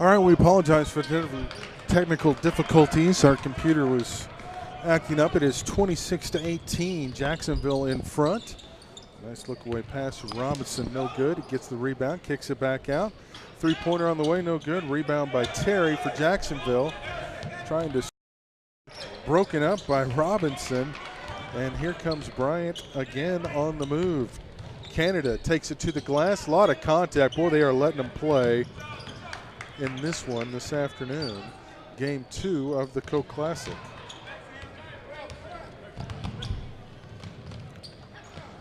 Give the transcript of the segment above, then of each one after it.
All right, we apologize for the technical difficulties. Our computer was acting up. It is 26-18, Jacksonville in front. Nice look away pass from Robinson, no good. He gets the rebound, kicks it back out. Three-pointer on the way, no good. Rebound by Terry for Jacksonville. Trying to broken up by Robinson. And here comes Bryant again on the move. Canada takes it to the glass. A lot of contact. Boy, they are letting them play in this one this afternoon. Game 2 of the Coke Classic.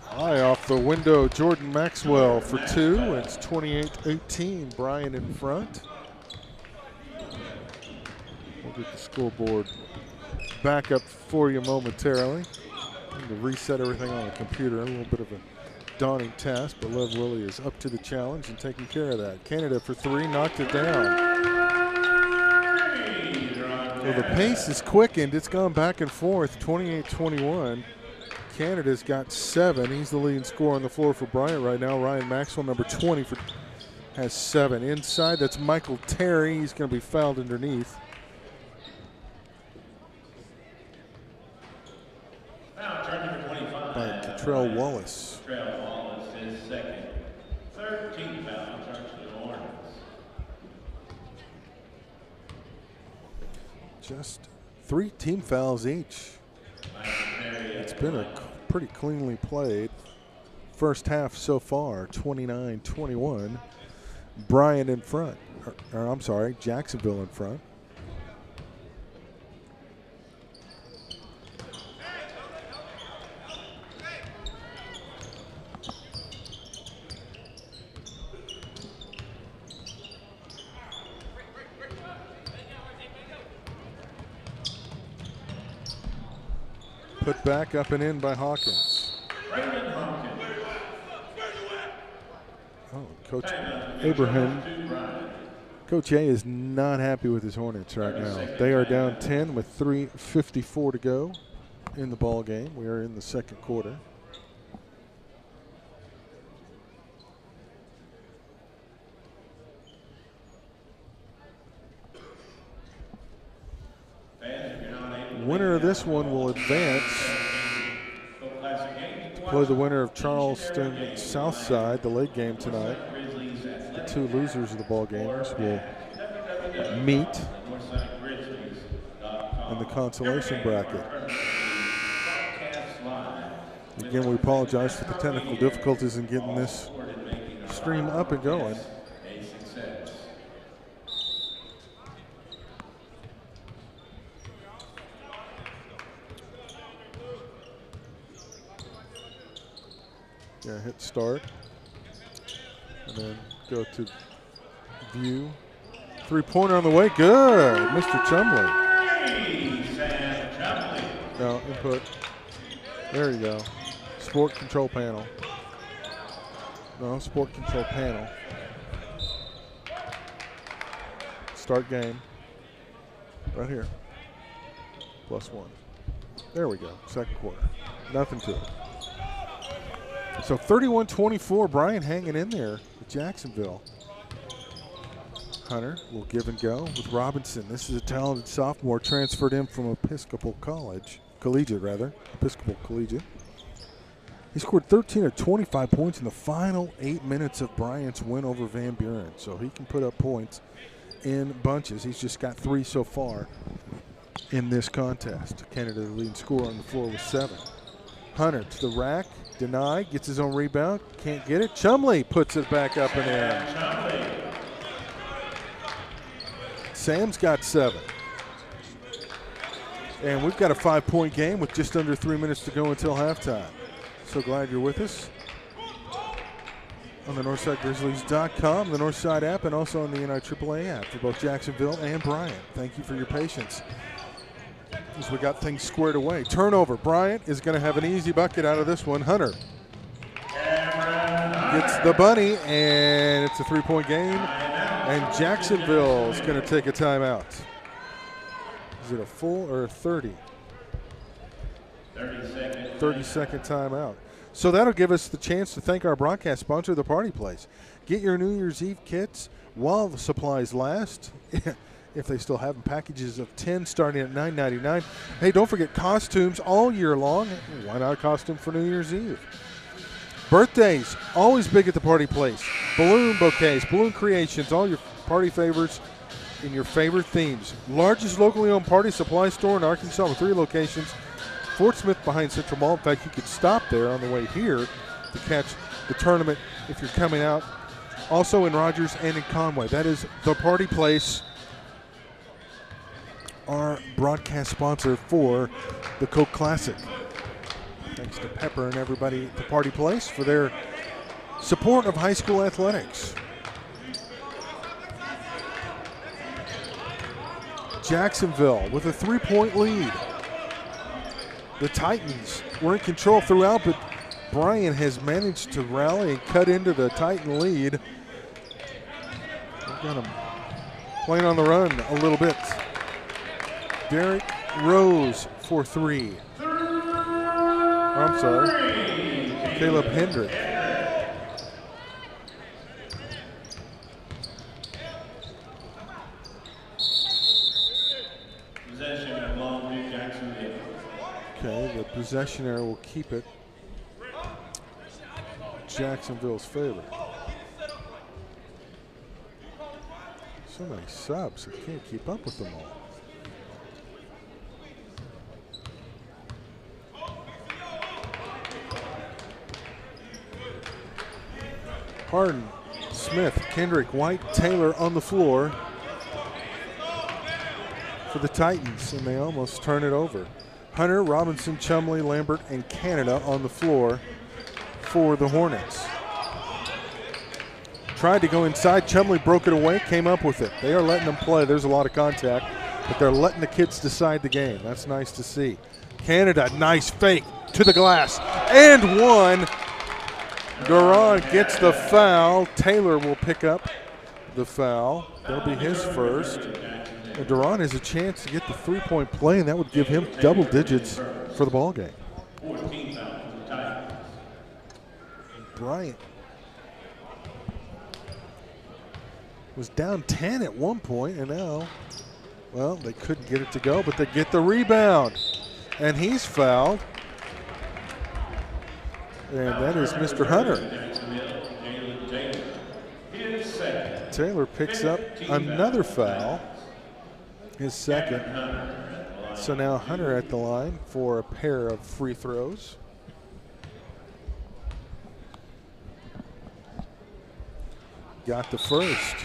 Eye off the window, Jordan Maxwell for 2. It's 28-18, Bryant in front. We'll get the scoreboard back up for you momentarily. Need to reset everything on the computer. A little bit of a daunting task, but Lev Willie is up to the challenge and taking care of that. Canada for 3, knocked it down. Well, the pace is quickened. It's gone back and forth, 28-21. Canada's got 7. He's the leading scorer on the floor for Bryant right now. Ryan Maxwell, number 20, has 7. Inside, that's Michael Terry. He's going to be fouled underneath. By Catrell Wallace. Catrell Wallace is second. 13 foul charge to the Hornets. Just 3 team fouls each. It's been a pretty cleanly played first half so far, 29-21. Bryant in front, or I'm sorry, Jacksonville in front. Put back up and in by Hawkins. Oh, Coach Abraham. Coach A is not happy with his Hornets right now. They are down 10 with 3:54 to go in the ball game. We are in the second quarter. Winner of this one will advance to play the winner of Charleston Southside, the late game tonight. The 2 losers of the ball games will meet in the consolation bracket. Again, we apologize for the technical difficulties in getting this stream up and going. Yeah, hit start, and then go to view. 3-pointer on the way, good, Mr. Chumley. No, input, there you go. Sport control panel. No, sport control panel. Start game, right here, +1. There we go, second quarter, nothing to it. So 31-24, Bryant hanging in there with Jacksonville. Hunter will give and go with Robinson. This is a talented sophomore transferred in from Episcopal Collegiate. He scored 13 of 25 points in the final 8 minutes of Bryant's win over Van Buren. So he can put up points in bunches. He's just got 3 so far in this contest. Canada, the leading scorer on the floor, with 7. Hunter to the rack. Deny, gets his own rebound, can't get it. Chumley puts it back up and in. Sam's got 7. And we've got a 5-point game with just under 3 minutes to go until halftime. So glad you're with us on the NorthsideGrizzlies.com, the Northside app, and also on the NIAAA app for both Jacksonville and Bryant. Thank you for your patience as we got things squared away. Turnover. Bryant is going to have an easy bucket out of this one. Hunter gets the bunny, and it's a 3-point game. And Jacksonville is going to take a timeout. Is it a full or a 30? 30-second timeout. So that'll give us the chance to thank our broadcast sponsor, The Party Place. Get your New Year's Eve kits while the supplies last. If they still have them, packages of 10 starting at $9.99. Hey, don't forget costumes all year long. Why not a costume for New Year's Eve? Birthdays, always big at The Party Place. Balloon bouquets, balloon creations, all your party favors in your favorite themes. Largest locally owned party supply store in Arkansas with 3 locations. Fort Smith behind Central Mall. In fact, you could stop there on the way here to catch the tournament if you're coming out. Also in Rogers and in Conway. That is The Party Place, our broadcast sponsor for the Coke Classic. Thanks to Pepper and everybody at The Party Place for their support of high school athletics. Jacksonville with a 3-point lead. The Titans were in control throughout, but Bryant has managed to rally and cut into the Titan lead. They've got them playing on the run a little bit. Derek Rose for 3. I'm sorry, Caleb Hendrick. Possession of long to Jacksonville. Okay, the possessioner will keep it. Jacksonville's favor. So many subs, I can't keep up with them all. Harden, Smith, Kendrick, White, Taylor on the floor for the Titans, and they almost turn it over. Hunter, Robinson, Chumley, Lambert, and Canada on the floor for the Hornets. Tried to go inside. Chumley broke it away, came up with it. They are letting them play. There's a lot of contact, but they're letting the kids decide the game. That's nice to see. Canada, nice fake to the glass, and one. Duran gets the foul. Taylor will pick up the foul. That'll be his first. And Duran has a chance to get the 3-point play, and that would give him double digits for the ball game. Bryant was down 10 at one point, and now, well, they couldn't get it to go, but they get the rebound. And he's fouled. And that is Mr. Hunter. Taylor picks up another foul, his second. So now Hunter at the line for a pair of free throws. Got the first.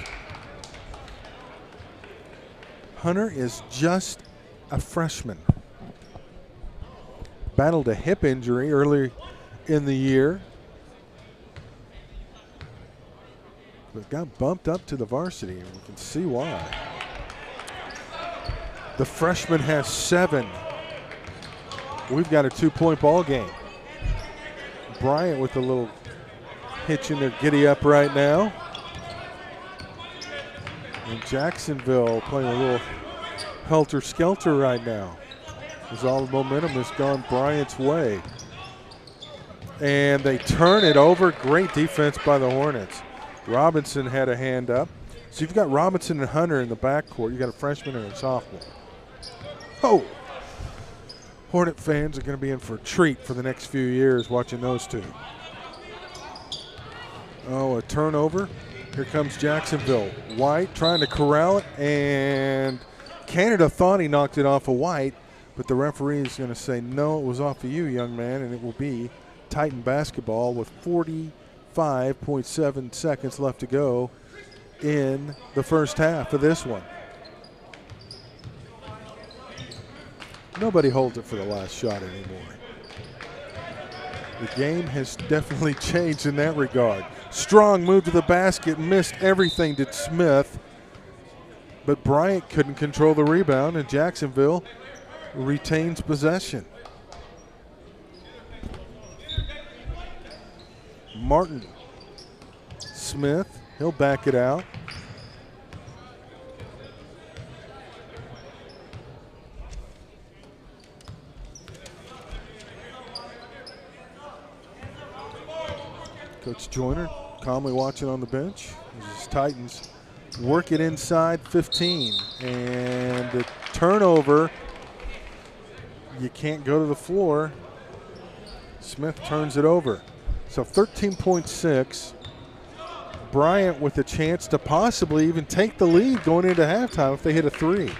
Hunter is just a freshman. Battled a hip injury early in the year, but got bumped up to the varsity, and we can see why. The freshman has 7. We've got a 2-point ball game. Bryant with a little hitch in their giddy up right now. And Jacksonville playing a little helter-skelter right now, as all the momentum has gone Bryant's way. And they turn it over. Great defense by the Hornets. Robinson had a hand up. So you've got Robinson and Hunter in the backcourt. You've got a freshman and a sophomore. Oh! Hornet fans are going to be in for a treat for the next few years watching those two. Oh, a turnover. Here comes Jacksonville. White trying to corral it, and Canada thought he knocked it off of White, but the referee is going to say, no, it was off of you, young man, and it will be Titan basketball with 45.7 seconds left to go in the first half of this one. Nobody holds it for the last shot anymore. The game has definitely changed in that regard. Strong move to the basket, missed everything, did Smith. But Bryant couldn't control the rebound, and Jacksonville retains possession. Martin, Smith, he'll back it out. Coach Joyner calmly watching on the bench. As Titans work it inside 15. And the turnover, you can't go to the floor. Smith turns it over. So 13.6. Bryant with a chance to possibly even take the lead going into halftime if they hit a three.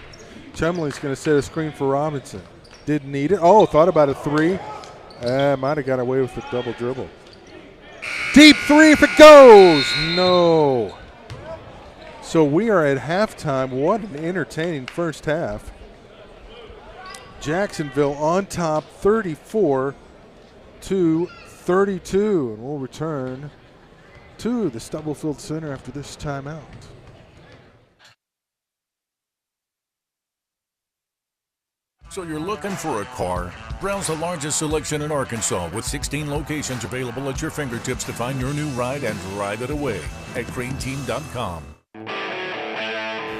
Chumley's going to set a screen for Robinson. Didn't need it. Oh, thought about a three. Might have got away with the double dribble. Deep three if it goes. No. So we are at halftime. What an entertaining first half. Jacksonville on top 34-32. And we'll return to the Stubblefield Center after this timeout. So you're looking for a car? Browse the largest selection in Arkansas with 16 locations available at your fingertips to find your new ride and ride it away at craneteam.com.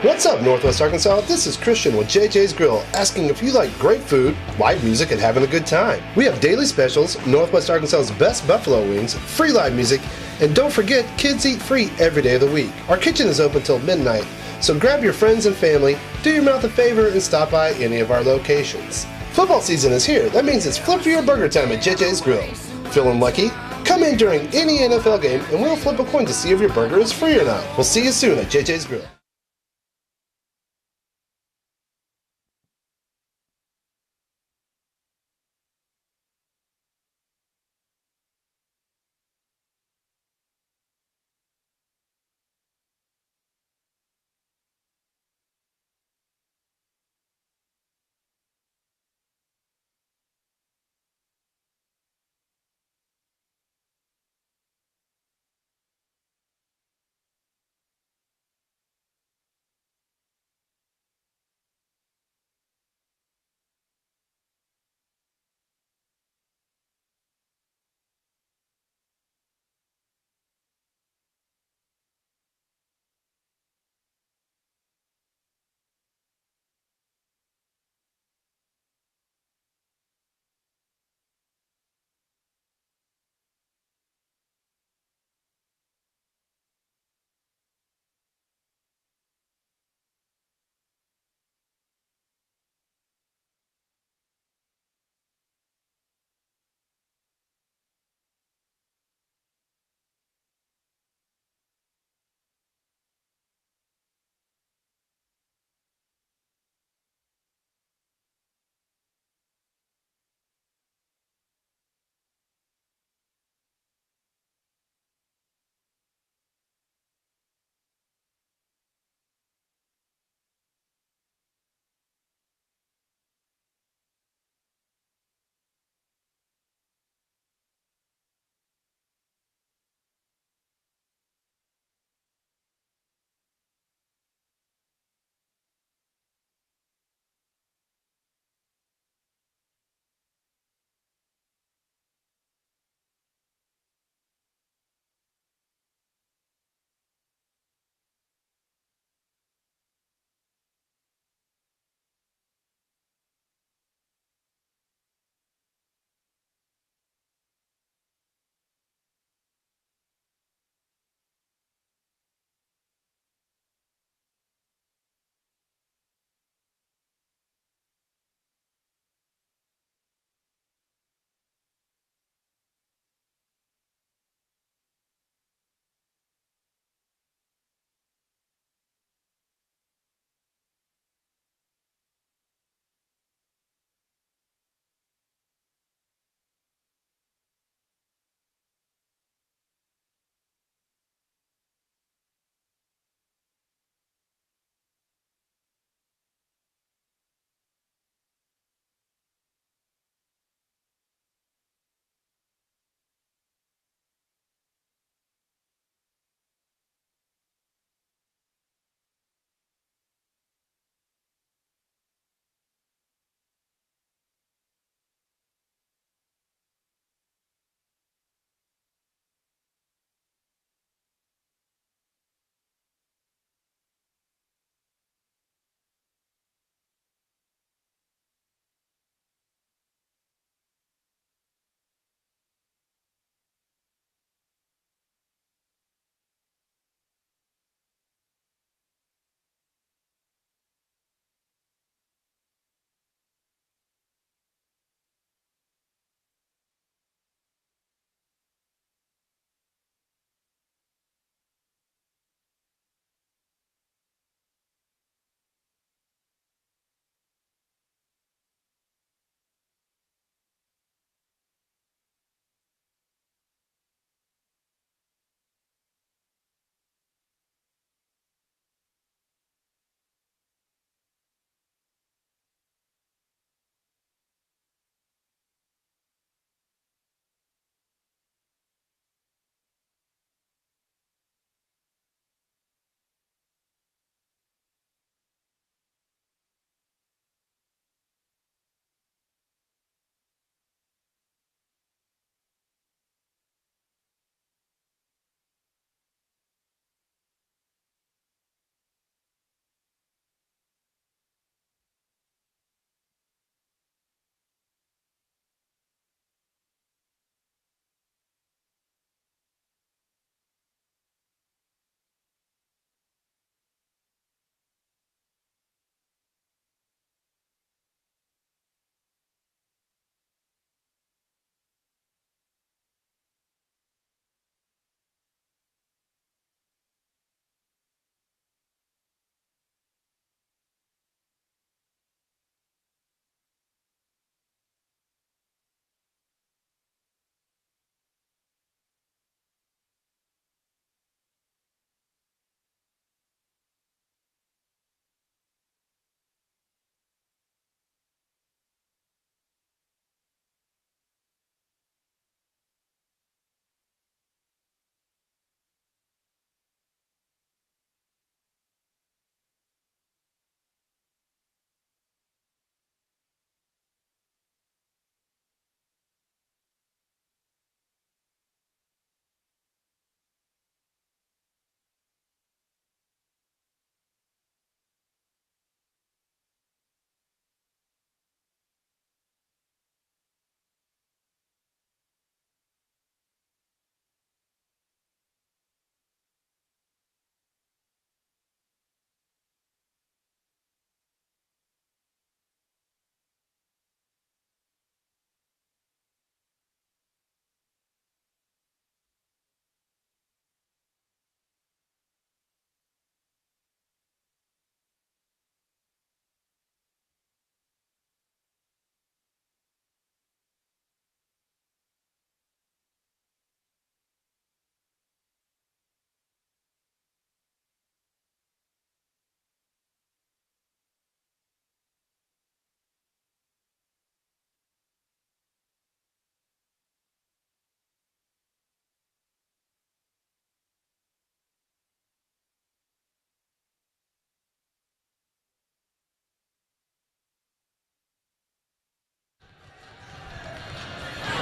What's up, Northwest Arkansas? This is Christian with JJ's Grill, asking if you like great food, live music, and having a good time. We have daily specials, Northwest Arkansas's best buffalo wings, free live music, and don't forget, kids eat free every day of the week. Our kitchen is open till midnight, so grab your friends and family, do your mouth a favor, and stop by any of our locations. Football season is here. That means it's flip for your burger time at JJ's Grill. Feeling lucky? Come in during any NFL game, and we'll flip a coin to see if your burger is free or not. We'll see you soon at JJ's Grill.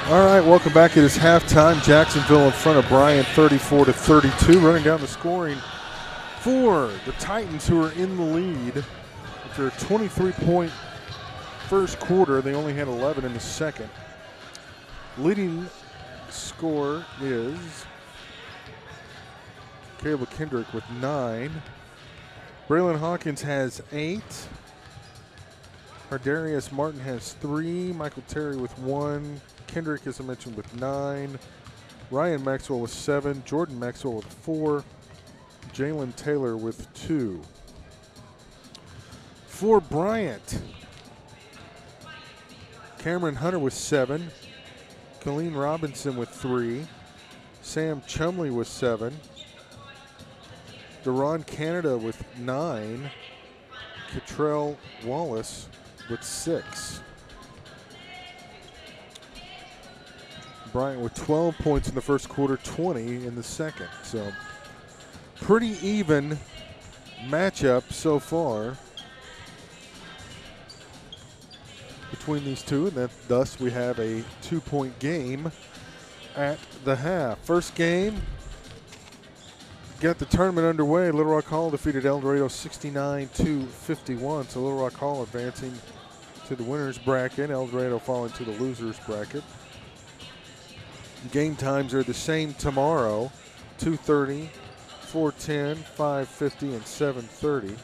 All right, welcome back. It is halftime. Jacksonville in front of Bryant, 34-32. Running down the scoring for the Titans, who are in the lead. After a 23-point first quarter, they only had 11 in the second. Leading scorer is Caleb Kendrick with 9. Braylon Hawkins has 8. Hardarius Martin has 3. Michael Terry with 1. Kendrick, as I mentioned, with 9. Ryan Maxwell with 7. Jordan Maxwell with 4. Jalen Taylor with 2. For Bryant, Cameron Hunter with 7. Colleen Robinson with 3. Sam Chumley with 7. Deron Canada with 9. Catrell Wallace with 6. Bryant with 12 points in the first quarter, 20 in the second. So pretty even matchup so far between these two, and thus we have a 2-point game at the half. First game, got the tournament underway. Little Rock Hall defeated El Dorado 69-51. So Little Rock Hall advancing to the winners bracket. El Dorado falling to the losers bracket. Game times are the same tomorrow: 2:30, 4:10, 5:50, and 7:30.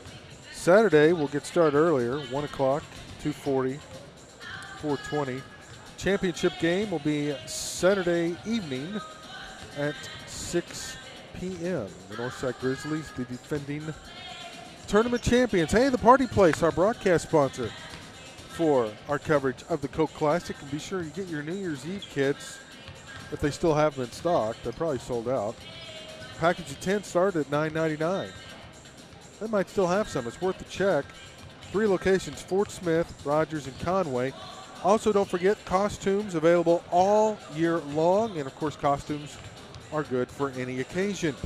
Saturday we'll get started earlier, 1 o'clock, 2:40, 4:20. Championship game will be Saturday evening at 6 p.m. The Northside Grizzlies, the defending tournament champions. Hey, the Party Place, our broadcast sponsor for our coverage of the Coke Classic. And be sure you get your New Year's Eve kits if they still have them in stock. They're probably sold out. Package of 10 started at $9.99. They might still have some. It's worth a check. 3 locations: Fort Smith, Rogers, and Conway. Also, don't forget costumes available all year long. And, of course, costumes are good for any occasion,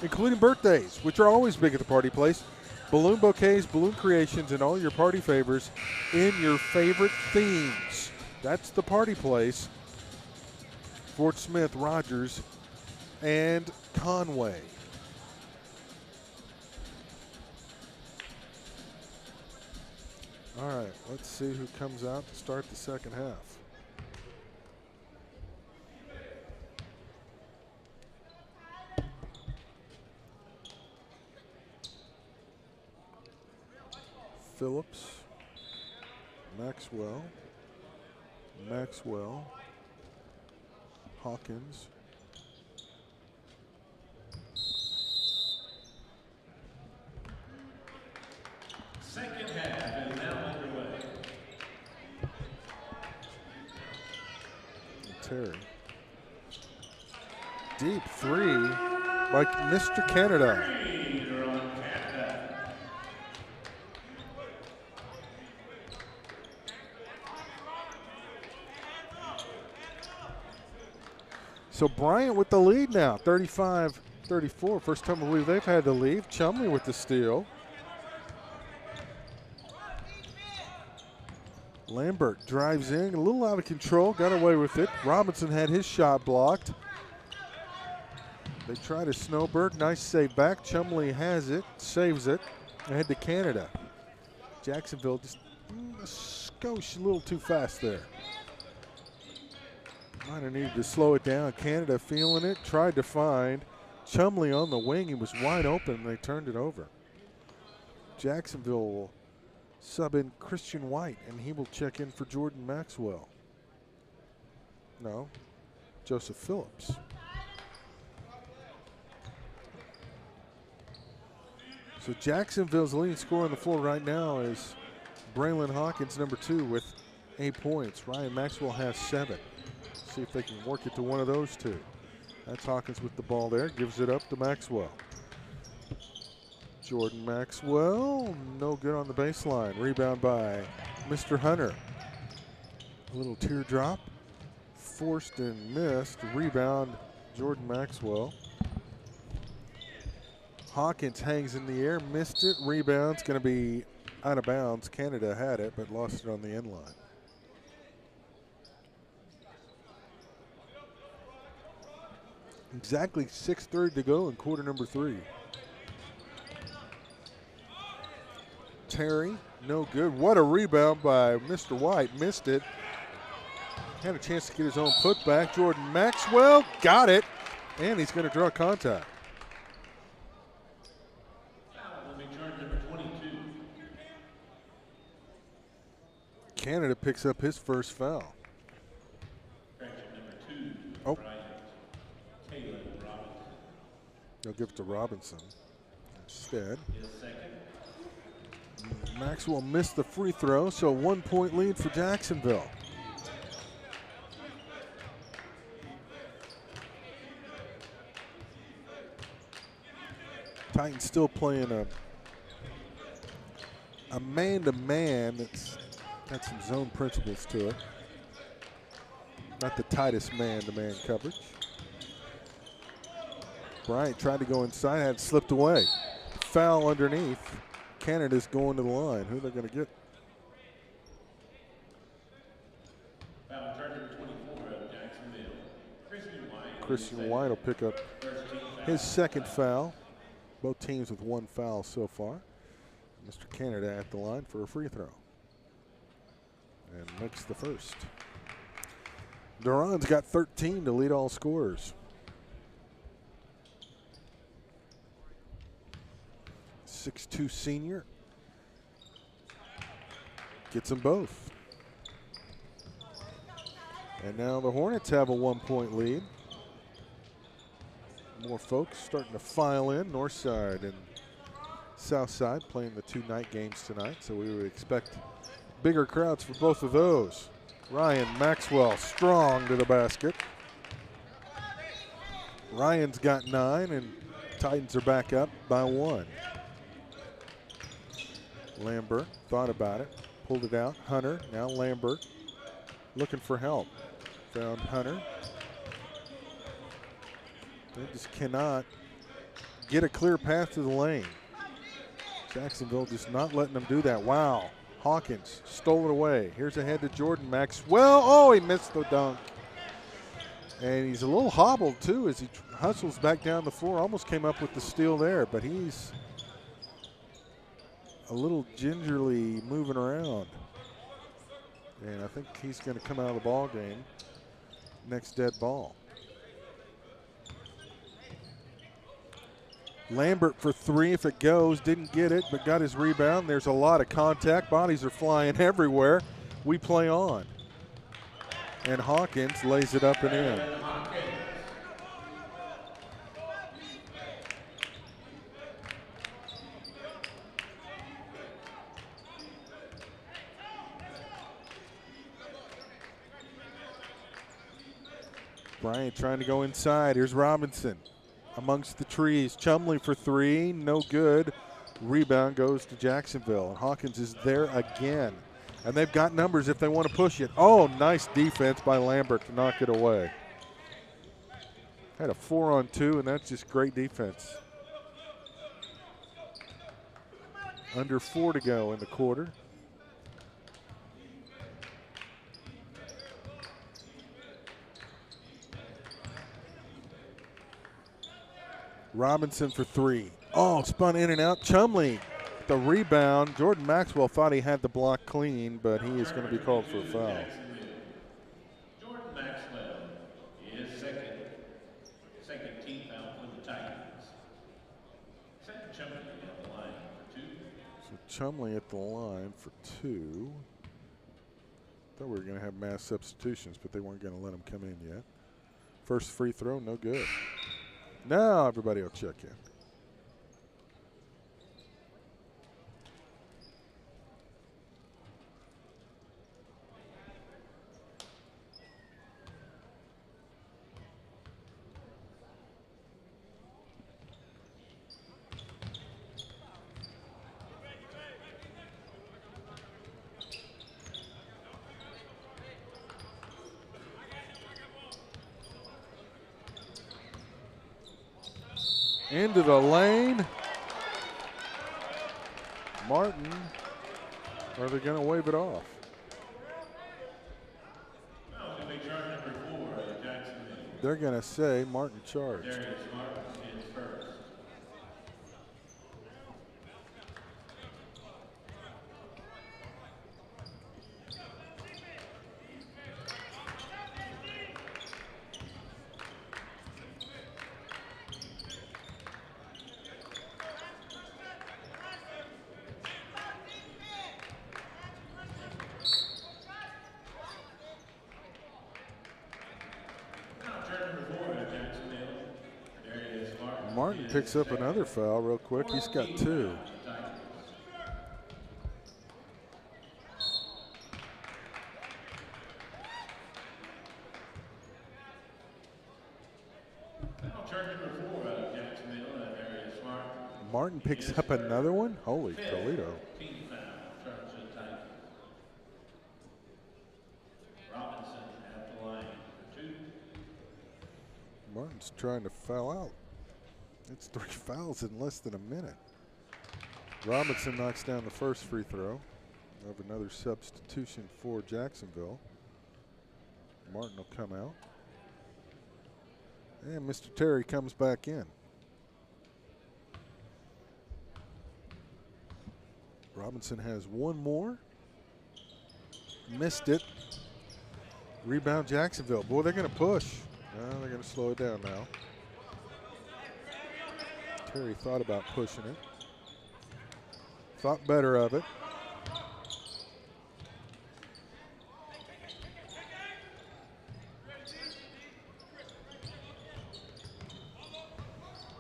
including birthdays, which are always big at the Party Place. Balloon bouquets, balloon creations, and all your party favors in your favorite themes. That's the Party Place. Fort Smith, Rogers, and Conway. All right, let's see who comes out to start the second half. Phillips, Maxwell, Hawkins, Second half is now underway. Terry. Deep 3 by Mr. Canada. So Bryant with the lead now, 35-34. First time I believe they've had the lead. Chumley with the steal. Lambert drives in, a little out of control, got away with it. Robinson had his shot blocked. They try to snowbird, nice save back. Chumley has it, saves it, ahead to Canada. Jacksonville just a skosh a little too fast there. Might have needed to slow it down. Canada feeling it, tried to find Chumley on the wing. He was wide open, and they turned it over. Jacksonville will sub in Christian White, and he will check in for Jordan Maxwell. No, Joseph Phillips. So Jacksonville's leading scorer on the floor right now is Braylon Hawkins, number 2, with 8 points. Ryan Maxwell has 7. See if they can work it to one of those two. That's Hawkins with the ball there, gives it up to Maxwell. Jordan Maxwell, no good on the baseline. Rebound by Mr. Hunter. A little teardrop, forced and missed. Rebound, Jordan Maxwell. Hawkins hangs in the air, missed it. Rebound's going to be out of bounds. Canada had it, but lost it on the end line. Exactly 6:30 to go in quarter number 3. Terry, no good. What a rebound by Mr. White. Missed it. Had a chance to get his own putback. Jordan Maxwell got it, and he's going to draw contact. Foul will be charged number 22. Canada picks up his first foul. Infraction number 2. Oh. Bryant. Caleb Robinson. They'll give it to Robinson instead. His second. Maxwell missed the free throw, so 1 point lead for Jacksonville. Titans still playing a man-to-man that's got some zone principles to it. Not the tightest man-to-man coverage. Bryant tried to go inside, had it slipped away. Foul underneath. Canada's going to the line. Who are they going to get? Foul charge number 24 of Jacksonville. Christian White will pick up his second foul. Both teams with 1 foul so far. Mr. Canada at the line for a free throw. And makes the first. Duran's got 13 to lead all scorers. 6'2" senior. Gets them both. And now the Hornets have a 1 point lead. More folks starting to file in, north side and south side, playing the 2 night games tonight, so we would expect bigger crowds for both of those. Ryan Maxwell strong to the basket. Ryan's got 9 and Titans are back up by 1. Lambert thought about it, pulled it out. Hunter, now Lambert looking for help. Found Hunter. They just cannot get a clear path to the lane. Jacksonville just not letting them do that. Wow. Hawkins stole it away. Here's ahead to Jordan Maxwell. Oh, he missed the dunk. And he's a little hobbled, too, as he hustles back down the floor. Almost came up with the steal there, but he's a little gingerly moving around. And I think he's going to come out of the ball game. Next dead ball. Lambert for 3 if it goes. Didn't get it, but got his rebound. There's a lot of contact. Bodies are flying everywhere. We play on. And Hawkins lays it up and in. Bryant trying to go inside. Here's Robinson amongst the trees. Chumley for 3, no good. Rebound goes to Jacksonville. And Hawkins is there again. And they've got numbers if they want to push it. Oh, nice defense by Lambert to knock it away. Had a 4-on-2, and that's just great defense. Under 4 to go in the quarter. Robinson for 3. Oh, spun in and out. Chumley, the rebound. Jordan Maxwell thought he had the block clean, but he is going to be called for a foul. Jordan Maxwell is second team foul for the Titans. Second Chumley at the line for 2. So Chumley at the line for 2. Thought we were going to have mass substitutions, but they weren't going to let him come in yet. First free throw, no good. Now everybody will check in. Into the lane. Martin, are they going to wave it off? They're going to say Martin charged. Darius Martin is first. Martin picks up another foul real quick. He's got 2. Martin picks up another one. Holy Toledo. Martin's trying to foul out. It's 3 fouls in less than a minute. Robinson knocks down the first free throw of another substitution for Jacksonville. Martin will come out. And Mr. Terry comes back in. Robinson has one more. Missed it. Rebound Jacksonville. Boy, they're going to push. No, they're going to slow it down now. Terry thought about pushing it. Thought better of it.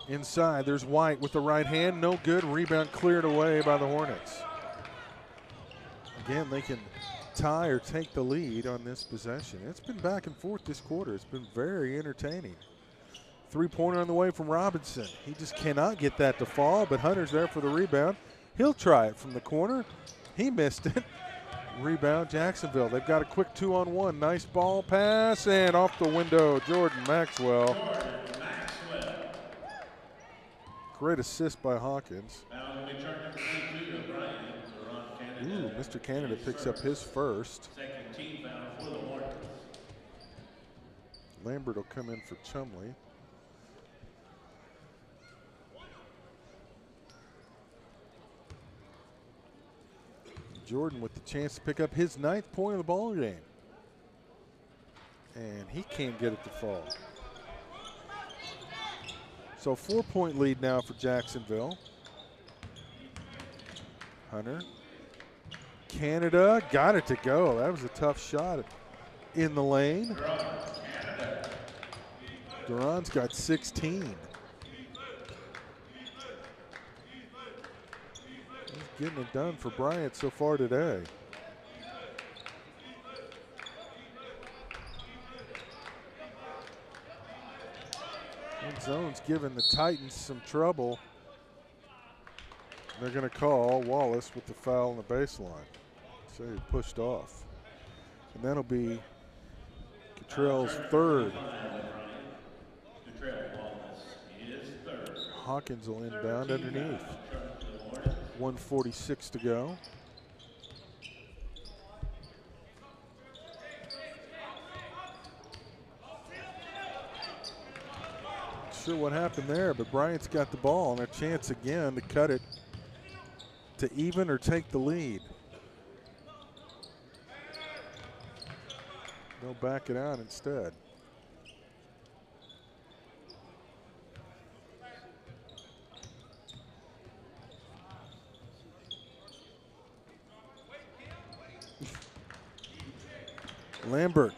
Inside, there's White with the right hand. No good. Rebound cleared away by the Hornets. Again, they can tie or take the lead on this possession. It's been back and forth this quarter. It's been very entertaining. 3-pointer on the way from Robinson. He just cannot get that to fall, but Hunter's there for the rebound. He'll try it from the corner. He missed it. Rebound Jacksonville. They've got a quick 2-on-1. Nice ball pass and off the window, Jordan Maxwell. Great assist by Hawkins. Ooh, Mr. Canada picks up his first. Second team foul for the Hornets. Lambert will come in for Chumley. Jordan with the chance to pick up his 9th point of the ball game. And he can't get it to fall. So 4-point lead now for Jacksonville. Hunter. Canada got it to go. That was a tough shot in the lane. Duran's got 16. He's getting it done for Bryant so far today. End zone's giving the Titans some trouble. They're going to call Wallace with the foul on the baseline. So he pushed off. And that'll be Cottrell's 3rd. Hawkins will inbound underneath. 1:46 to go. Not sure what happened there, but Bryant's got the ball and a chance again to cut it to even or take the lead. They'll back it out instead. Lambert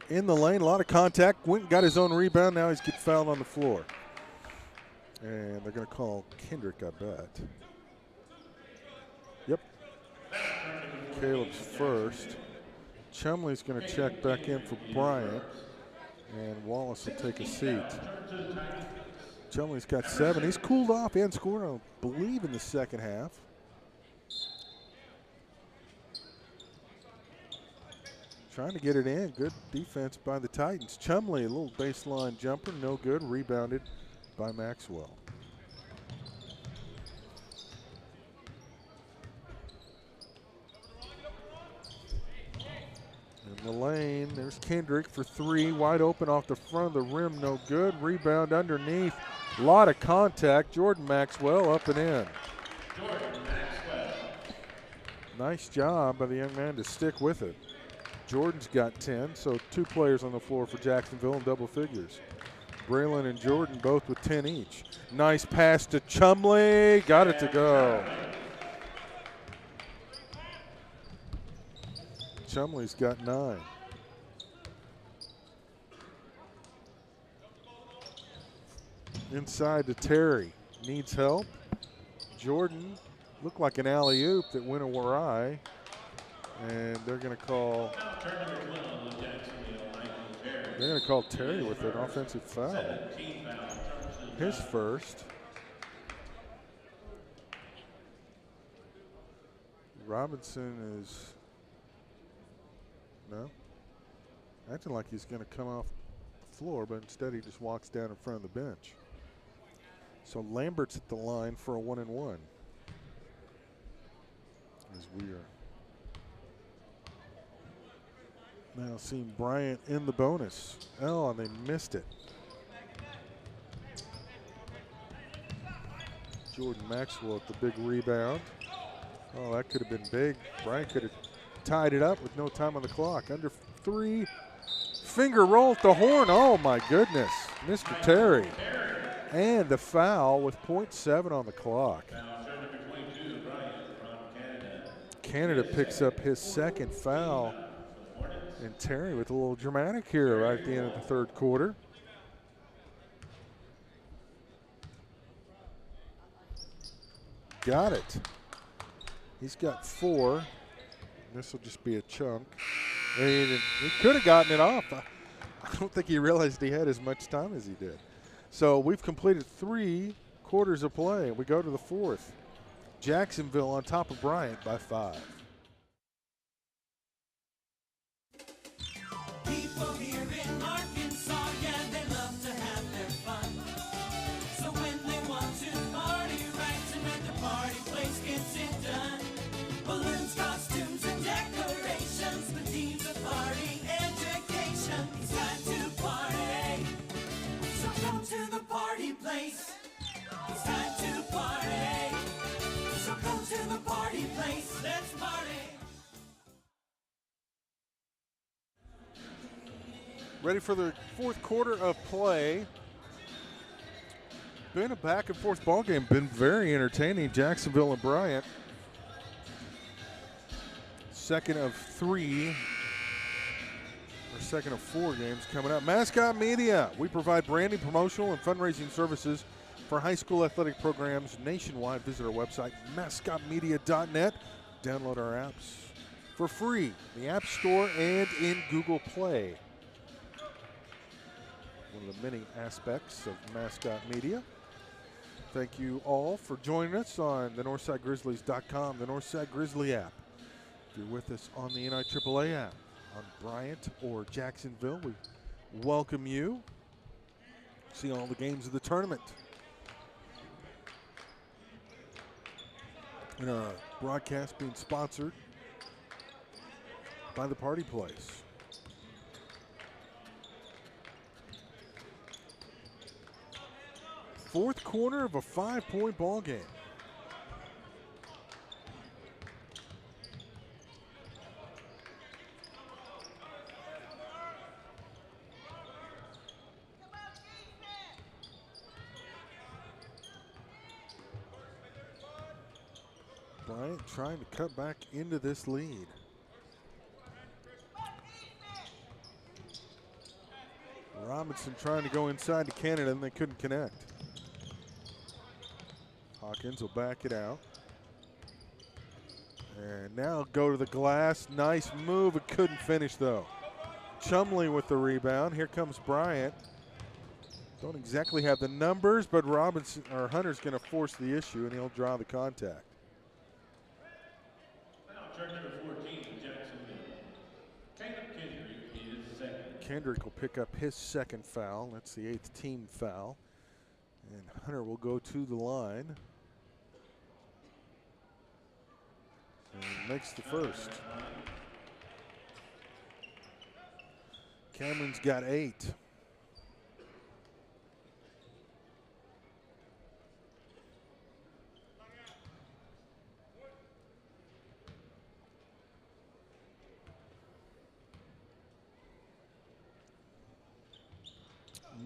in the lane, a lot of contact. Went and got his own rebound. Now he's getting fouled on the floor. And they're going to call Kendrick, I bet. Yep. Caleb's first. Chumley's going to check back in for Bryant. And Wallace will take a seat. Chumley's got 7. He's cooled off and scored, I believe, in the second half. Trying to get it in. Good defense by the Titans. Chumley, a little baseline jumper, no good. Rebounded by Maxwell. In the lane, There's Kendrick for three, wide open off the front of the rim, no good. Rebound underneath, a lot of contact. Jordan Maxwell up and in. Jordan Maxwell. Nice job by the young man to stick with it. Jordan's got 10, so 2 players on the floor for Jacksonville in double figures. Braylon and Jordan both with 10 each. Nice pass to Chumley, got it to go. Chumley's got 9. Inside to Terry, needs help. Jordan looked like an alley-oop that went awry, and they're going to call. They're going to call Terry with an offensive foul. His first. Robinson is acting like he's going to come off the floor, but instead he just walks down in front of the bench. So Lambert's at the line for a 1-and-1. As we are now seeing Bryant in the bonus. Oh, and they missed it. Jordan Maxwell at the big rebound. Oh, that could have been big. Bryant could have tied it up with no time on the clock. Under 3. Finger roll at the horn. Oh, my goodness. Mr. Terry. And the foul with .7 on the clock. Canada picks up his second foul. And Terry with a little dramatic here right at the end of the third quarter. Got it. He's got 4. This will just be a chunk. He could have gotten it off. I don't think he realized he had as much time as he did. So we've completed 3 quarters of play. We go to the 4th. Jacksonville on top of Bryant by 5. People here in Arkansas, yeah, they love to have their fun. So when they want to party right, and at the party place gets it done. Balloons, costumes, and decorations, the themes of party education. It's time to party, so come to the party place. It's time to party, so come to the party place. Let's party. Ready for the 4th quarter of play. Been a back and forth ball game. Been very entertaining. Jacksonville and Bryant. Second of 3, or second of 4 games coming up. Mascot Media. We provide branding, promotional, and fundraising services for high school athletic programs nationwide. Visit our website, mascotmedia.net. Download our apps for free, the App Store and in Google Play. One of the many aspects of Mascot Media. Thank you all for joining us on the NorthsideGrizzlies.com, the Northside Grizzly app. If you're with us on the NIAAA app, on Bryant or Jacksonville, we welcome you. See all the games of the tournament. And our broadcast being sponsored by the Party Place. Fourth quarter of a 5-point ball game. Bryant trying to cut back into this lead. Robinson trying to go inside to Canada, and they couldn't connect. Hawkins will back it out. And now go to the glass. Nice move. It couldn't finish, though. Chumley with the rebound. Here comes Bryant. Don't exactly have the numbers, but Robinson or Hunter's going to force the issue, and he'll draw the contact. Turn number 14 to Jacksonville. Caleb Kendrick is second. Kendrick will pick up his second foul. That's the 8th team foul. And Hunter will go to the line. And makes the first. Cameron's got 8.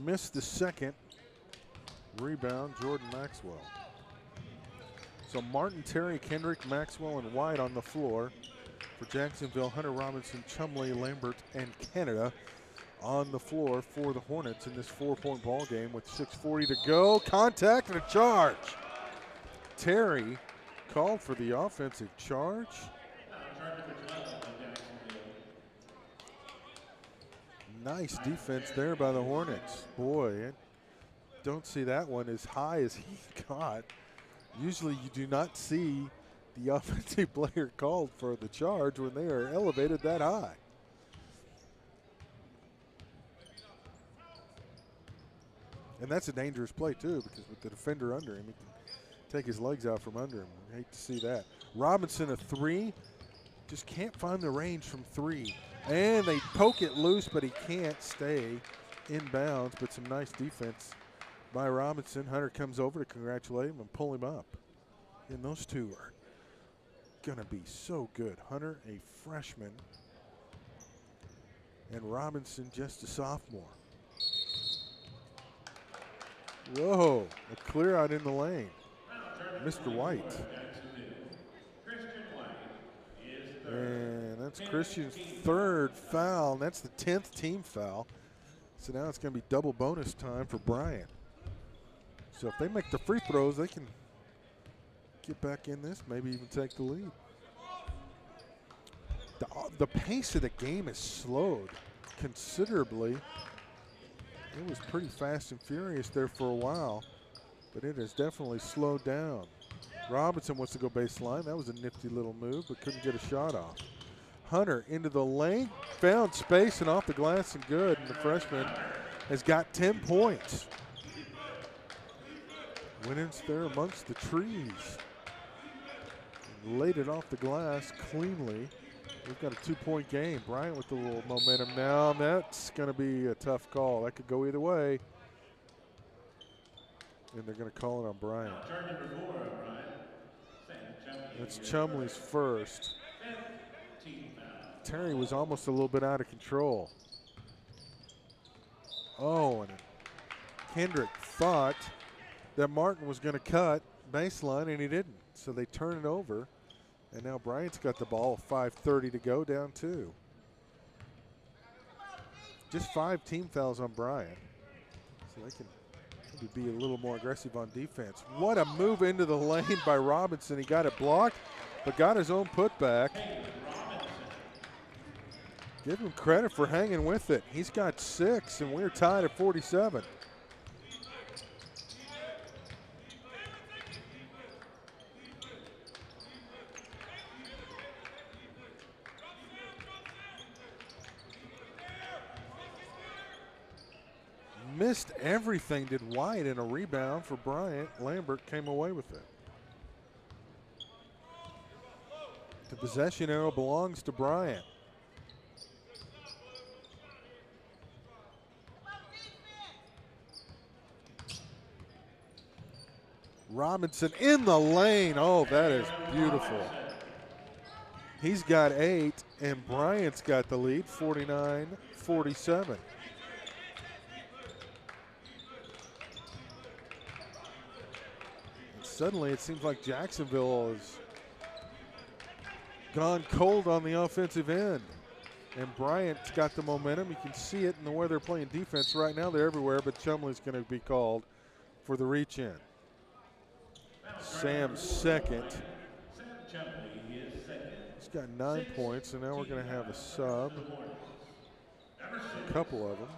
Missed the second. Rebound, Jordan Maxwell. So Martin, Terry, Kendrick, Maxwell, and White on the floor for Jacksonville. Hunter Robinson, Chumley, Lambert, and Canada on the floor for the Hornets in this 4-point ball game with 6:40 to go. Contact and a charge. Terry called for the offensive charge. Nice defense there by the Hornets. Boy, I don't see that one as high as he got. Usually you do not see the offensive player called for the charge when they are elevated that high. And that's a dangerous play too, because with the defender under him, he can take his legs out from under him. I hate to see that. Robinson a 3. Just can't find the range from 3. And they poke it loose, but he can't stay in bounds. But some nice defense by Robinson. Hunter comes over to congratulate him and pull him up. And those two are going to be so good. Hunter, a freshman, and Robinson, just a sophomore. Whoa, a clear out in the lane. Mr. White. And that's Christian's 3rd foul, and that's the 10th team foul. So now it's going to be double bonus time for Bryant. So if they make the free throws, they can get back in this, maybe even take the lead. The pace of the game has slowed considerably. It was pretty fast and furious there for a while, but it has definitely slowed down. Robinson wants to go baseline. That was a nifty little move, but couldn't get a shot off. Hunter into the lane, found space and off the glass and good, and the freshman has got 10 points. Went in there amongst the trees and laid it off the glass cleanly. We've got a 2-point game. Bryant with a little momentum now. That's going to be a tough call. That could go either way. And they're going to call it on Bryant. That's Chumley's first. Terry was almost a little bit out of control. Oh, and Kendrick thought that Martin was going to cut baseline, and he didn't. So they turn it over. And now Bryant's got the ball, 5:30 to go, down 2. Just 5 team fouls on Bryant. So they can maybe be a little more aggressive on defense. What a move into the lane by Robinson. He got it blocked, but got his own putback. Give him credit for hanging with it. He's got 6, and we're tied at 47. Missed everything, did White, in a rebound for Bryant. Lambert came away with it. The possession arrow belongs to Bryant. Robinson in the lane. Oh, that is beautiful. He's got 8, and Bryant's got the lead, 49-47. Suddenly it seems like Jacksonville has gone cold on the offensive end. And Bryant's got the momentum. You can see it in the way they're playing defense right now. They're everywhere, but Chumley's going to be called for the reach-in. Sam's second. He's got 9 points, and now we're going to have a sub. A couple of them.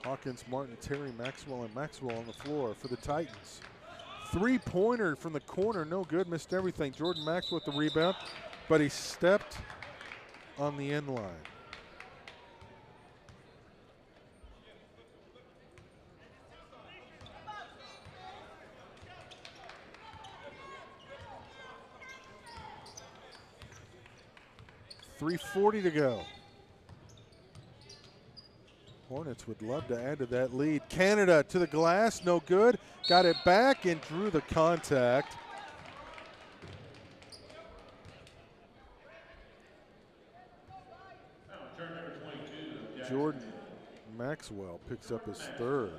Hawkins, Martin, Terry, Maxwell, and Maxwell on the floor for the Titans. 3-pointer from the corner, no good, missed everything. Jordan Maxwell with the rebound, but he stepped on the end line. 3:40 to go. Hornets would love to add to that lead. Canada to the glass, no good. Got it back and drew the contact. Jordan Maxwell picks up his third.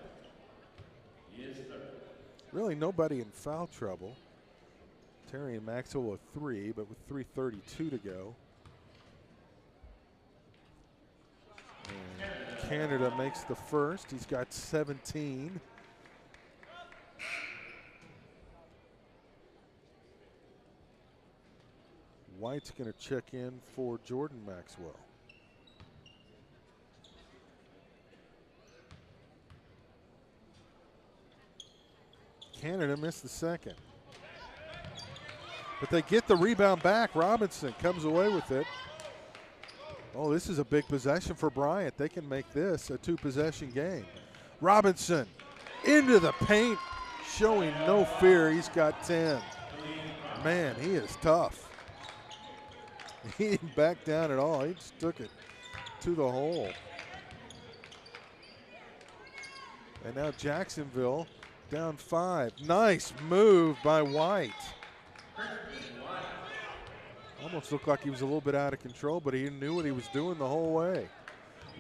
Really nobody in foul trouble. Terry and Maxwell with 3, but with 3:32 to go. And Canada makes the first. He's got 17. White's going to check in for Jordan Maxwell. Canada missed the second. But they get the rebound back. Robinson comes away with it. Oh, this is a big possession for Bryant. They can make this a 2-possession game. Robinson into the paint, showing no fear. He's got 10. Man, he is tough. He didn't back down at all. He just took it to the hole. And now Jacksonville down 5. Nice move by White. Almost looked like he was a little bit out of control, but he knew what he was doing the whole way.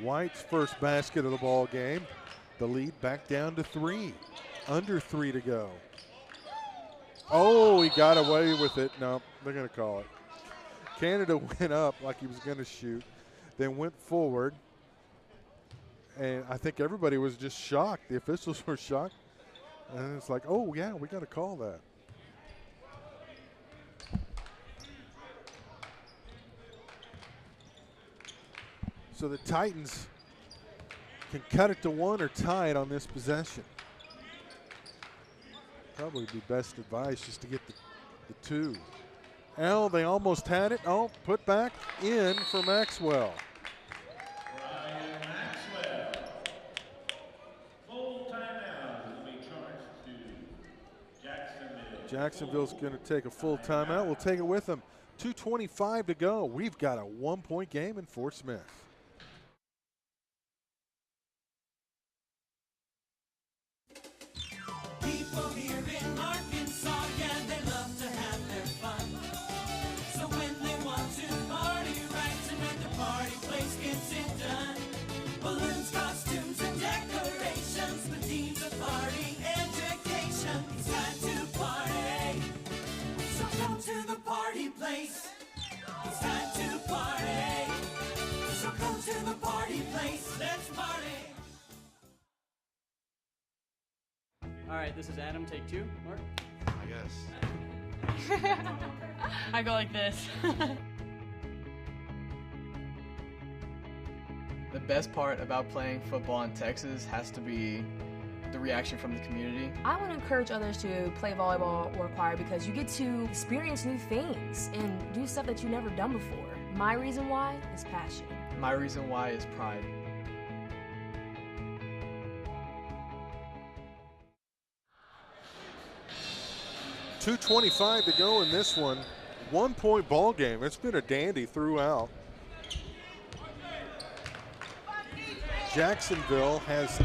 White's first basket of the ball game. The lead back down to 3. Under 3 to go. Oh, he got away with it. No, they're going to call it. Canada went up like he was going to shoot, then went forward. And I think everybody was just shocked. The officials were shocked. And it's like, oh, yeah, we got to call that. So the Titans can cut it to 1 or tie it on this possession. Probably be best advice just to get the 2. They almost had it. Oh, put back in for Maxwell. Bryant Maxwell. Full timeout will be charged to Jacksonville. Jacksonville's going to take a full timeout. We'll take it with them. 2:25 to go. We've got a 1-point game in Fort Smith. People here in Arkansas, yeah, they love to have their fun. So when they want to party right, and when the party place gets it done, balloons, costumes, and decorations, the themes of party education. It's time to party, so come to the party place. It's time to party, so come to the party place. Let's party. All right, this is Adam, take 2. Mark? I guess. I go like this. The best part about playing football in Texas has to be the reaction from the community. I want to encourage others to play volleyball or choir because you get to experience new things and do stuff that you've never done before. My reason why is passion. My reason why is pride. .225 to go in this one. 1-point ball game. It's been a dandy throughout. Jacksonville has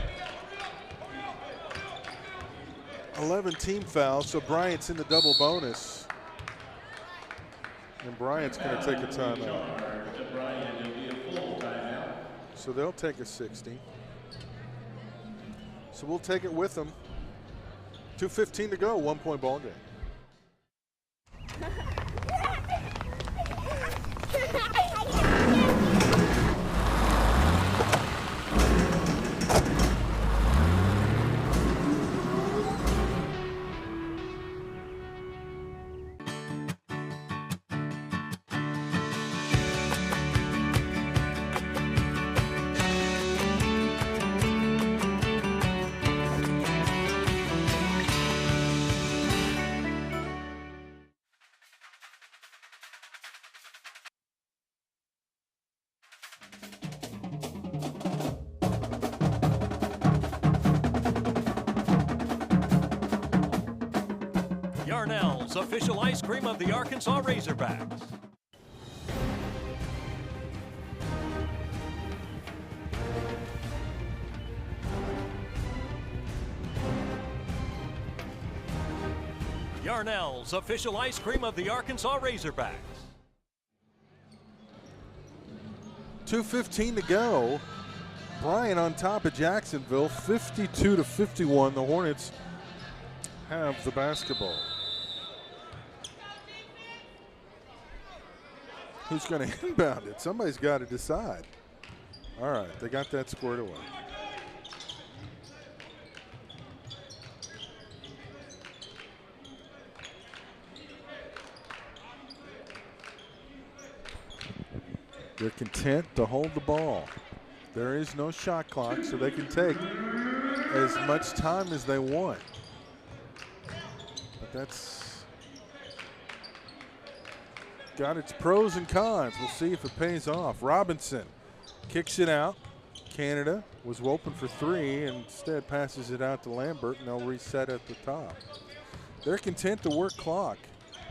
11 team fouls, so Bryant's in the double bonus. And Bryant's going to take a timeout. To Bryant, it'll be a full timeout. So they'll take a 60. So we'll take it with them. 2:15 to go, 1-point ball game. Yarnell's official ice cream of the Arkansas Razorbacks. Darnell's, official ice cream of the Arkansas Razorbacks. 2:15 to go. Bryant on top of Jacksonville, 52-51. The Hornets have the basketball. Who's going to inbound it? Somebody's got to decide. All right, they got that squared away. They're content to hold the ball. There is no shot clock, so they can take as much time as they want. But that's got its pros and cons. We'll see if it pays off. Robinson kicks it out. Canada was open for three and instead passes it out to Lambert, and they'll reset at the top. They're content to work clock.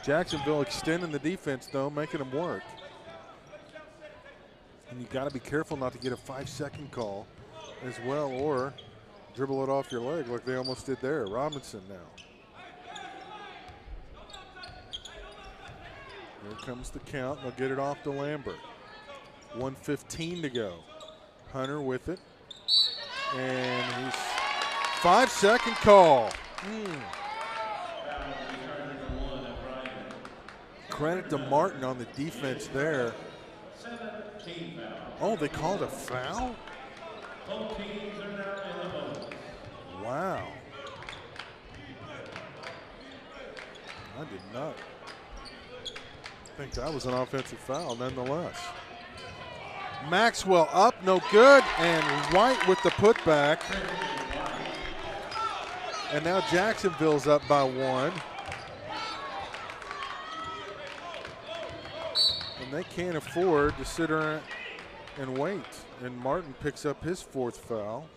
Jacksonville extending the defense, though, making them work. And you got to be careful not to get a 5-second call as well, or dribble it off your leg like they almost did there. Robinson now. Here comes the count. They'll get it off to Lambert. 1:15 to go. Hunter with it. And he's 5-second call. Credit to Martin on the defense there. Oh, they called a foul? Wow. I did not think that was an offensive foul nonetheless. Maxwell up, no good, and White with the putback. And now Jacksonville's up by one. And they can't afford to sit around and wait. And Martin picks up his fourth foul.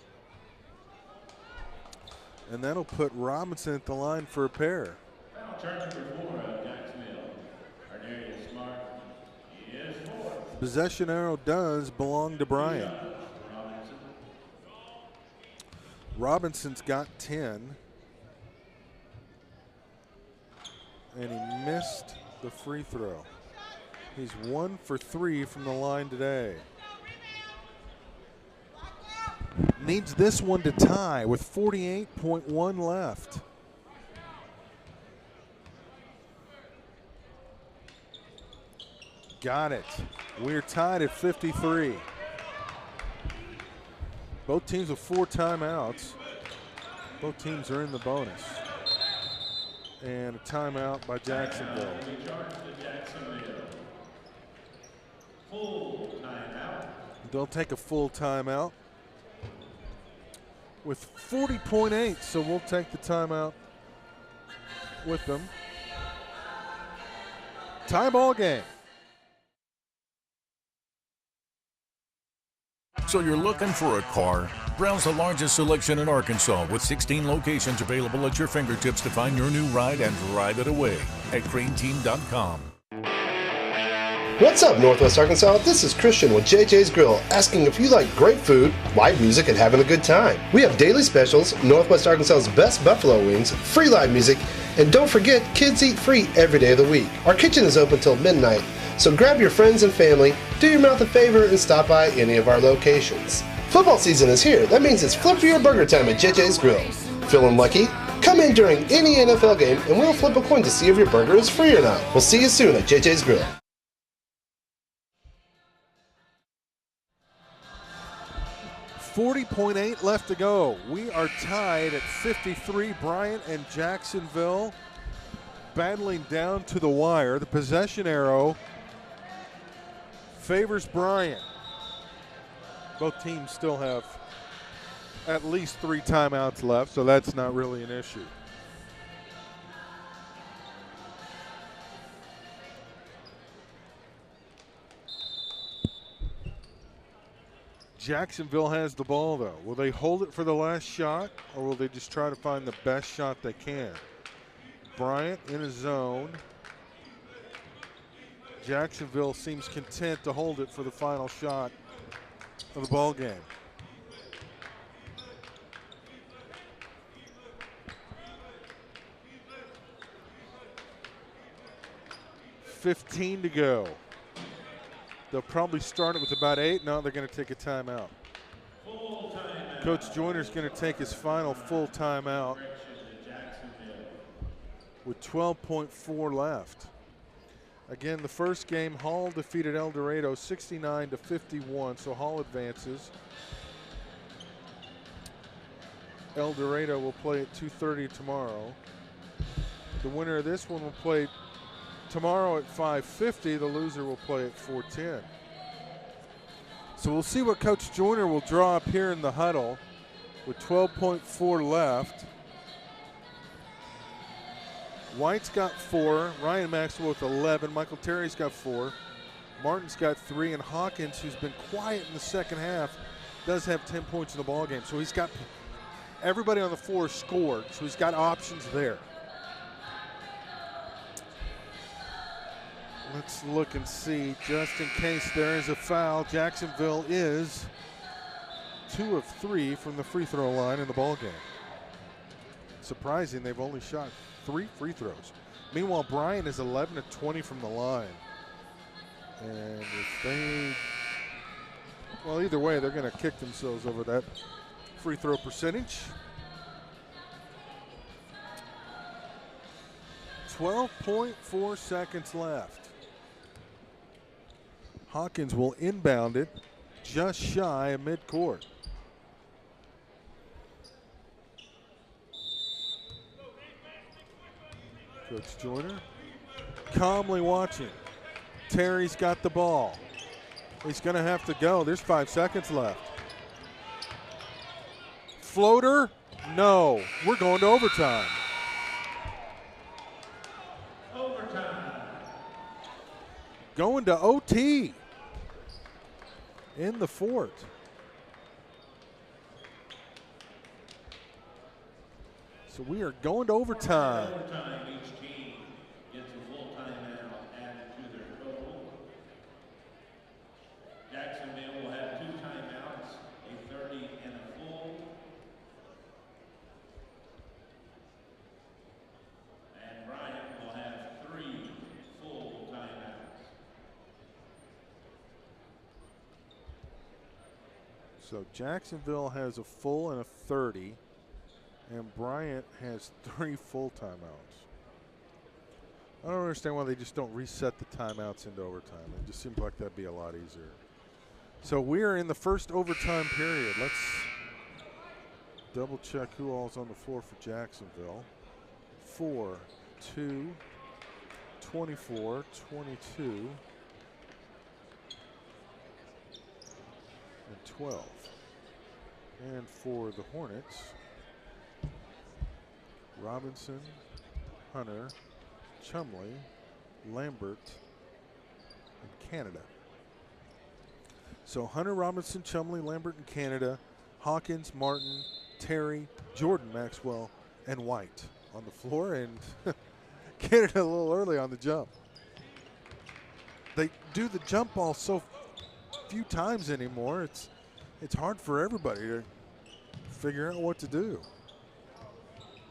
And that'll put Robinson at the line for a pair. Turn number 4 of Jacksonville. Arnarius Martin is 4. Possession arrow does belong to Bryant. Robinson's got 10. And he missed the free throw. He's 1 for 3 from the line today. Needs this one to tie with 48.1 left. Got it. We're tied at 53. Both teams with 4 timeouts. Both teams are in the bonus. And a timeout by Jacksonville. Full timeout. They'll take a full timeout with 40.8, so we'll take the timeout with them. Tie ball game. So you're looking for a car? Browse the largest selection in Arkansas with 16 locations available at your fingertips to find your new ride and ride it away at craneteam.com. What's up, Northwest Arkansas? This is Christian with JJ's Grill, asking if you like great food, live music, and having a good time. We have daily specials, Northwest Arkansas's best buffalo wings, free live music, and don't forget, kids eat free every day of the week. Our kitchen is open till midnight, so grab your friends and family, do your mouth a favor, and stop by any of our locations. Football season is here. That means it's flip for your burger time at JJ's Grill. Feeling lucky? Come in during any NFL game, and we'll flip a coin to see if your burger is free or not. We'll see you soon at JJ's Grill. 40.8 left to go. We are tied at 53. Bryant and Jacksonville battling down to the wire. The possession arrow favors Bryant. Both teams still have at least 3 timeouts left, so that's not really an issue. Jacksonville has the ball, though. Will they hold it for the last shot, or will they just try to find the best shot they can? Bryant in a zone. Jacksonville seems content to hold it for the final shot of the ball game. 4:15 to go. They'll probably start it with about 8. No, they're going to take a timeout. Coach Joyner's going to take his final full timeout with 12.4 left. Again, the first game, Hall defeated El Dorado 69-51, so Hall advances. El Dorado will play at 2:30 tomorrow. The winner of this one will play tomorrow at 5:50. The loser will play at 4:10. So we'll see what Coach Joyner will draw up here in the huddle with 12.4 left. White's got 4, Ryan Maxwell with 11, Michael Terry's got 4, Martin's got 3, and Hawkins, who's been quiet in the second half, does have 10 points in the ball game. So he's got everybody on the floor scored, so he's got options there. Let's look and see, just in case there is a foul. Jacksonville is 2 of 3 from the free throw line in the ball game. Surprising, they've only shot 3 free throws. Meanwhile, Bryant is 11 of 20 from the line. And if they, well, either way, they're going to kick themselves over that free throw percentage. 12.4 seconds left. Hawkins will inbound it just shy of midcourt. Coach Joyner calmly watching. Terry's got the ball. He's going to have to go. There's 5 seconds left. Floater? No. We're going to overtime. Going to OT in the fort. So we are going to overtime. Each team gets a full timeout added to their total. Jacksonville will have 2 timeouts, a 30 and a full. And Bryant will have 3 full timeouts. So Jacksonville has a full and a 30, and Bryant has 3 full timeouts. I don't understand why they just don't reset the timeouts into overtime. It just seems like that'd be a lot easier. So we are in the first overtime period. Let's double check who all's on the floor for Jacksonville. 4, 2, 24, 22, and 12. And for the Hornets, Robinson, Hunter, Chumley, Lambert, and Canada. So Hunter, Robinson, Chumley, Lambert, and Canada, Hawkins, Martin, Terry, Jordan Maxwell, and White on the floor, and Canada a little early on the jump. They do the jump ball so few times anymore, it's hard for everybody to figure out what to do.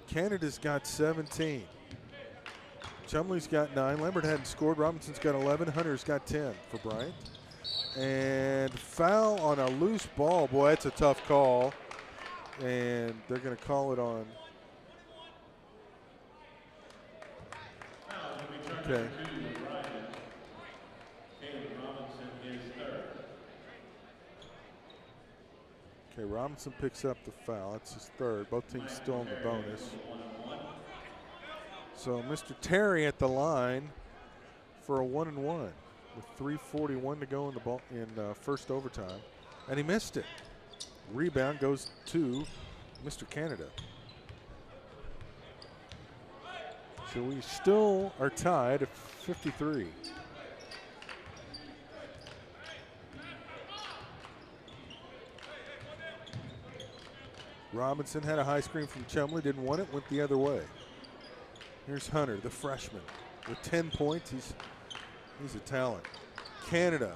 Canada's got 17. Chumley's got 9. Lambert hadn't scored. Robinson's got 11. Hunter's got 10 for Bryant. And foul on a loose ball. Boy, that's a tough call. And they're going to call it on. Okay. Okay, Robinson picks up the foul. That's his 3rd. Both teams still in the bonus. So Mr. Terry at the line for a 1-and-1 with 3:41 to go in the ball in first overtime, and he missed it. Rebound goes to Mr. Canada. So we still are tied at 53. Robinson had a high screen from Chumley, didn't want it, went the other way. Here's Hunter, the freshman, with 10 points. He's a talent. Canada,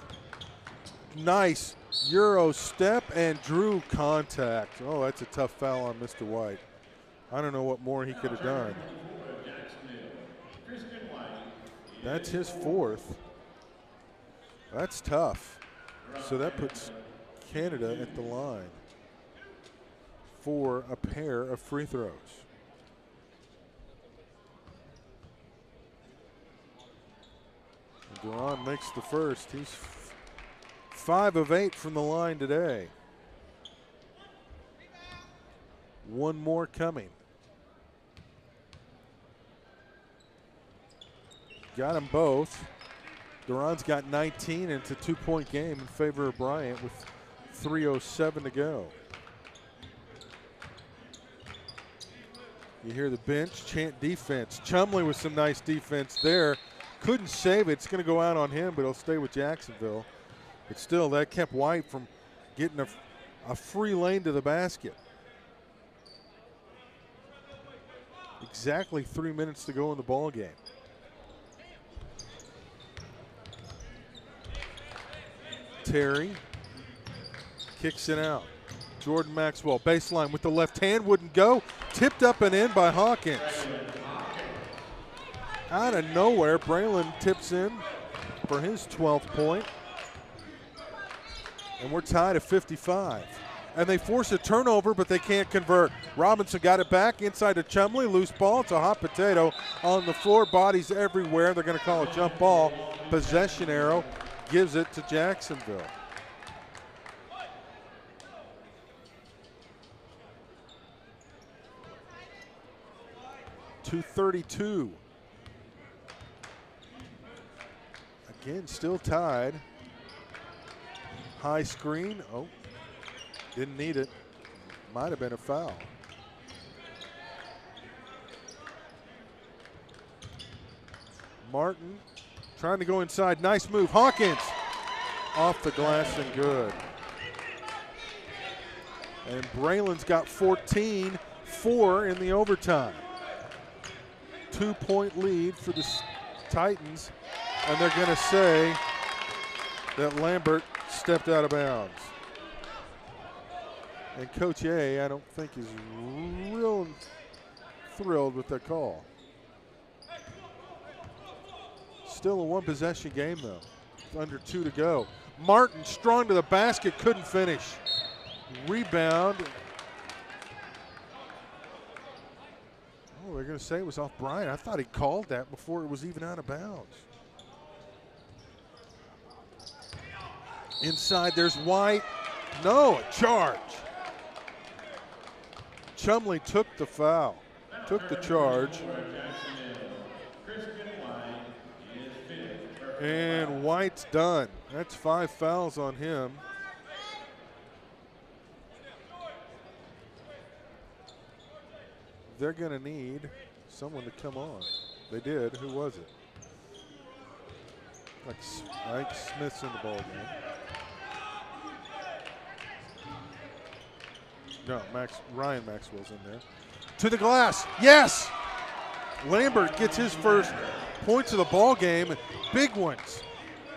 nice Euro step and drew contact. Oh, that's a tough foul on Mr. White. I don't know what more he could have done. That's his fourth. That's tough. So that puts Canada at the line for a pair of free throws. Duran makes the first. He's 5 of 8 from the line today. One more coming. Got them both. Duran's got 19, and it's a 2-point game in favor of Bryant with 3:07 to go. You hear the bench chant defense. Chumley with some nice defense there. Couldn't save it. It's going to go out on him, but he'll stay with Jacksonville. But still, that kept White from getting a free lane to the basket. Exactly 3 minutes to go in the ball game. Terry kicks it out. Jordan Maxwell, baseline with the left hand, wouldn't go. Tipped up and in by Hawkins. Out of nowhere, Braylon tips in for his 12th point. And we're tied at 55. And they force a turnover, but they can't convert. Robinson got it back inside to Chumley. Loose ball. It's a hot potato on the floor. Bodies everywhere. They're going to call a jump ball. Possession arrow gives it to Jacksonville. .232. Again, still tied. High screen. Oh, didn't need it. Might have been a foul. Martin trying to go inside. Nice move. Hawkins off the glass and good. And Braylon's got 14, 4 in the overtime. 2-point lead for the Titans. And they're going to say that Lambert stepped out of bounds. And Coach A, I don't think, is real thrilled with that call. Still a one-possession game, though. Under 2 to go. Martin strong to the basket, couldn't finish. Rebound. Oh, they're going to say it was off Bryant. I thought he called that before it was even out of bounds. Inside, there's White. No, a charge. Chumley took the foul, took the charge. And White's done. That's 5 fouls on him. They're going to need someone to come on. They did. Who was it? Mike Smith's in the ball game. No, Ryan Maxwell's in there. To the glass. Yes! Lambert gets his first points of the ball game. Big ones.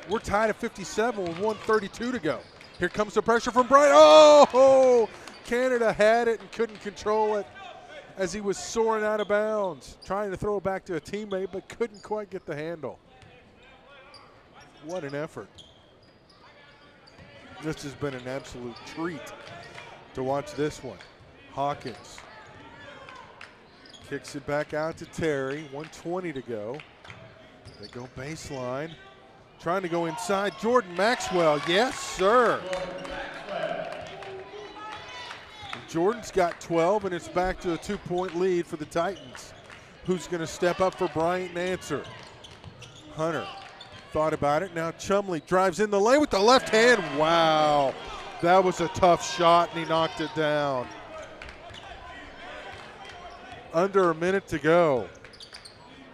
We're tied at 57 with 1:32 to go. Here comes the pressure from Bryant. Oh! Canada had it and couldn't control it as he was soaring out of bounds. Trying to throw it back to a teammate, but couldn't quite get the handle. What an effort. This has been an absolute treat to watch this one. Hawkins kicks it back out to Terry. 1:20 to go. They go baseline. Trying to go inside. Jordan Maxwell. Yes, sir. Jordan's got 12, and it's back to a 2-point lead for the Titans. Who's going to step up for Bryant and answer? Hunter thought about it. Now Chumley drives in the lane with the left hand. Wow. That was a tough shot, and he knocked it down. Under a minute to go.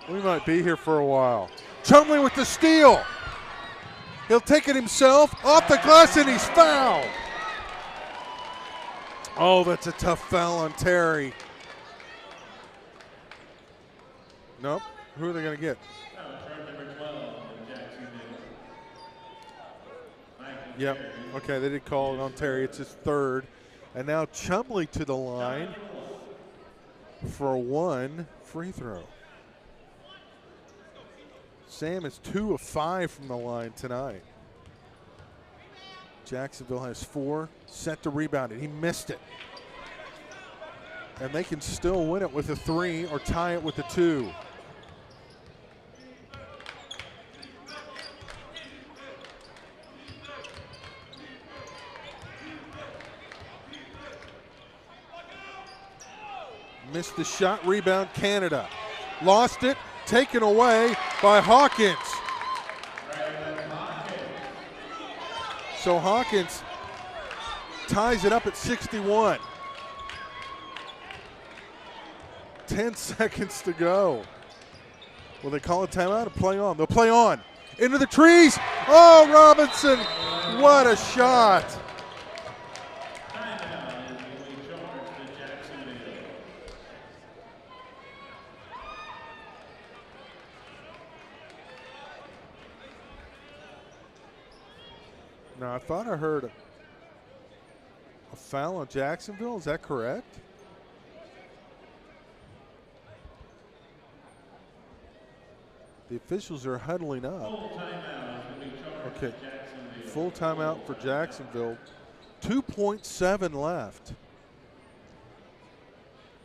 We might be here for a while. Chumley with the steal. He'll take it himself. Off the glass, and he's fouled. Oh, that's a tough foul on Terry. Nope. Who are they going to get? Yep. Okay, they did call it on Terry. It's his third. And now Chumley to the line for one free throw. Sam is 2 of 5 from the line tonight. Jacksonville has 4, set to rebound it. He missed it. And they can still win it with a 3 or tie it with a 2. Missed the shot, rebound Canada. Lost it, taken away by Hawkins. So Hawkins ties it up at 61. 10 seconds to go. Will they call a timeout or play on? They'll play on. Into the trees. Oh, Robinson, what a shot. Now, I thought I heard a foul on Jacksonville. Is that correct? The officials are huddling up. Okay, full timeout for Jacksonville. 2.7 left.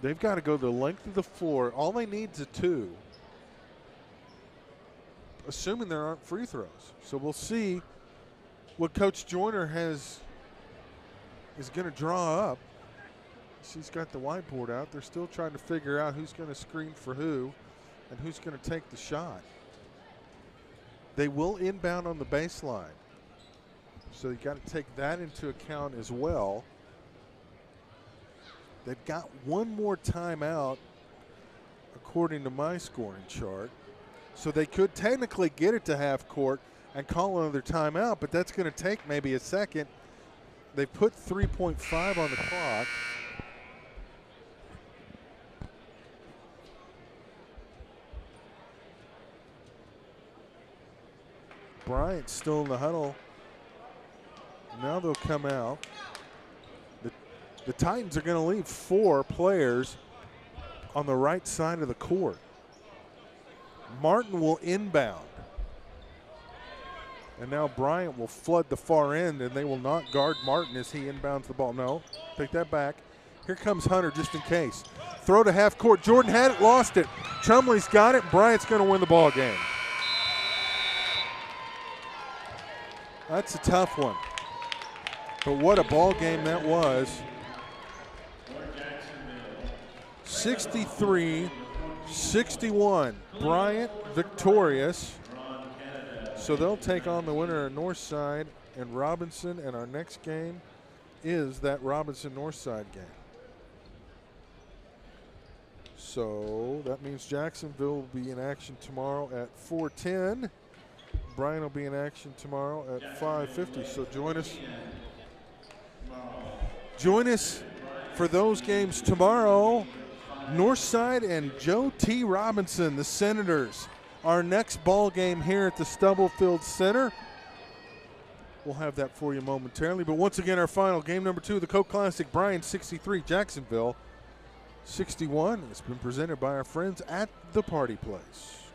They've got to go the length of the floor. All they need is a 2, assuming there aren't free throws. So we'll see what Coach Joyner is going to draw up. She's got the whiteboard out. They're still trying to figure out who's going to screen for who and who's going to take the shot. They will inbound on the baseline. So you got to take that into account as well. They've got one more timeout according to my scoring chart. So they could technically get it to half court and call another timeout, but that's going to take maybe a second. They put 3.5 on the clock. Bryant still in the huddle. Now they'll come out. The Titans are going to leave 4 players on the right side of the court. Martin will inbound. And now Bryant will flood the far end, and they will not guard Martin as he inbounds the ball. No, take that back. Here comes Hunter just in case. Throw to half court. Jordan had it, lost it. Chumley's got it. Bryant's going to win the ball game. That's a tough one. But what a ball game that was. 63-61. Bryant victorious. So they'll take on the winner of Northside and Robinson, and our next game is that Robinson-Northside game. So that means Jacksonville will be in action tomorrow at 4:10. Bryant will be in action tomorrow at 5:50. So join us for those games tomorrow. Northside and Joe T. Robinson, the Senators. Our next ball game here at the Stubblefield Center. We'll have that for you momentarily. But once again, our final game number 2 of the Coke Classic, Bryant 63, Jacksonville 61. It's been presented by our friends at the Party Place.